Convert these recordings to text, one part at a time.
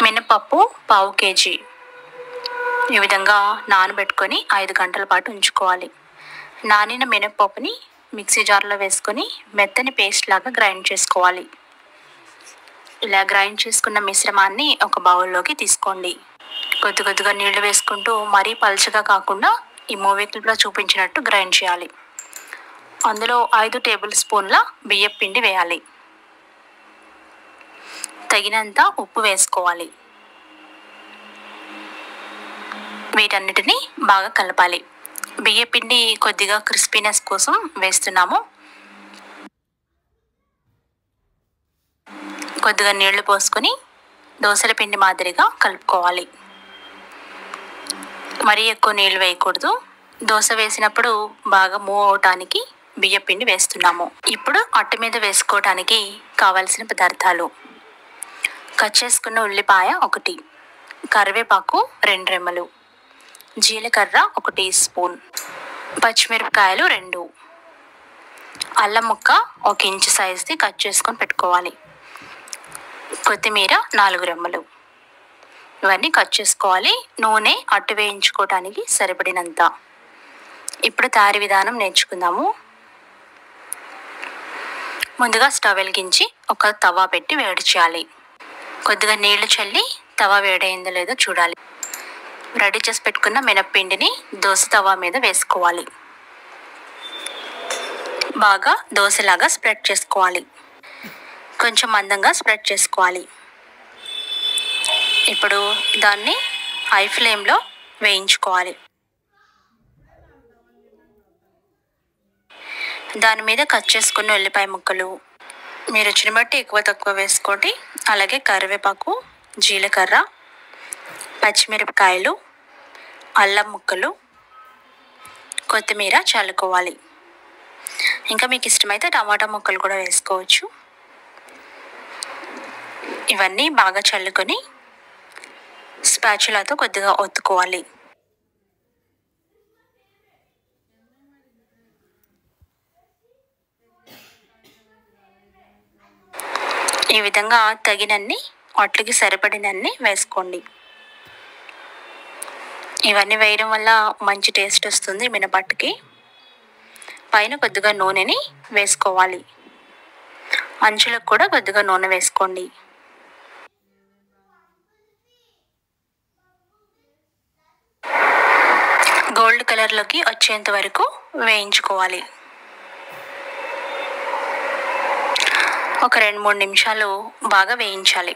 మినపప్పు పావు కేజీ ఈ విధంగా నానబెట్టుకొని 5 గంటల పాటు ఉంచుకోవాలి. నానిన మినపప్పుని మిక్సీ జార్లో వేసుకొని మెత్తని పేస్ట్ లాగా గ్రైండ్ చేసుకోవాలి. ఇలా గ్రైండ్ చేసుకున్న మిశ్రమాన్ని ఒక బౌల్లోకి తీసుకోండి. కొద్దిగా నీళ్లు వేసుకుంటూ మరీ పలుచగా కాకుండా ఈ మూవీ క్లిప్లో చూపించినట్టు గ్రైండ్ చేయాలి. అందులో 5 టేబుల్ స్పూన్ల బియ్యం పిండి వేయాలి. తగినంత ఉప్పు వేసుకోవాలి. వీటన్నిటిని బాగా కలపాలి. బియ్యం పిండి కొద్దిగా క్రిస్పీనెస్ కోసం వేస్తున్నాము. కొద్దిగా నీళ్లు పోసుకొని దోసల పిండి మాదిరిగా కలుపుకోవాలి. మరీ ఎక్కువ నీళ్లు వేయకూడదు. దోశ వేసినప్పుడు బాగా మూవ్ అవటానికి బియ్యం పిండి వేస్తున్నాము. ఇప్పుడు అట్టు మీద వేసుకోవటానికి కావలసిన పదార్థాలు: కట్ చేసుకున్న ఉల్లిపాయ 1, కరివేపాకు 2 రెమ్మలు, జీలకర్ర 1 టీ స్పూన్, పచ్చిమిరపకాయలు 2, అల్లం ముక్క 1 ఇంచు సైజుది కట్ చేసుకొని పెట్టుకోవాలి, కొత్తిమీర 4 రెమ్మలు. ఇవన్నీ కట్ చేసుకోవాలి. నూనె అట్టు వేయించుకోవడానికి సరిపడినంత. ఇప్పుడు తయారీ విధానం నేర్చుకుందాము. ముందుగా స్టవ్ వెలిగించి ఒక తవా పెట్టి వేడి చేయాలి. కొద్దిగా నీళ్లు చల్లి తవా వేడైందో లేదో చూడాలి. రెడీ చేసి పెట్టుకున్న మినప్పిండిని దోశ తవా మీద వేసుకోవాలి. బాగా దోశలాగా స్ప్రెడ్ చేసుకోవాలి. కొంచెం మందంగా స్ప్రెడ్ చేసుకోవాలి. ఇప్పుడు దాన్ని హై ఫ్లేమ్లో వేయించుకోవాలి. దాని మీద కట్ చేసుకున్న ఉల్లిపాయ ముక్కలు, మీ రుచిని బట్టి ఎక్కువ తక్కువ వేసుకోండి. అలాగే కరివేపాకు, జీలకర్ర, పచ్చిమిరపకాయలు, అల్లం ముక్కలు, కొత్తిమీర చల్లుకోవాలి. ఇంకా మీకు ఇష్టమైతే టమాటా ముక్కలు కూడా వేసుకోవచ్చు. ఇవన్నీ బాగా చల్లుకొని స్పాచులాతో కొద్దిగా ఒత్తుకోవాలి. ఈ విధంగా తగినన్ని అట్లకి సరిపడినన్ని వేసుకోండి. ఇవన్నీ వేయడం వల్ల మంచి టేస్ట్ వస్తుంది మినపట్టుకి. పైన కొద్దిగా నూనెని వేసుకోవాలి. అంచులకు కూడా కొద్దిగా నూనె వేసుకోండి. గోల్డ్ కలర్లోకి వచ్చేంత వరకు వేయించుకోవాలి. ఒక 2-3 నిమిషాలు బాగా వేయించాలి.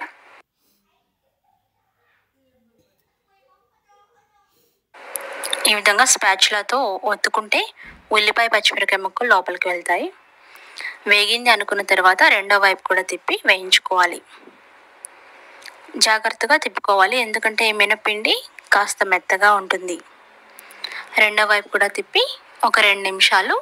ఈ విధంగా స్పాచులాతో ఒత్తుకుంటే ఉల్లిపాయ పచ్చిమిరపకాయ ముక్కలు లోపలికి వెళ్తాయి. వేగింది అనుకున్న తర్వాత రెండో వైపు కూడా తిప్పి వేయించుకోవాలి. జాగ్రత్తగా తిప్పుకోవాలి, ఎందుకంటే మినప్పిండి కాస్త మెత్తగా ఉంటుంది. రెండో వైపు కూడా తిప్పి ఒక 2 నిమిషాలు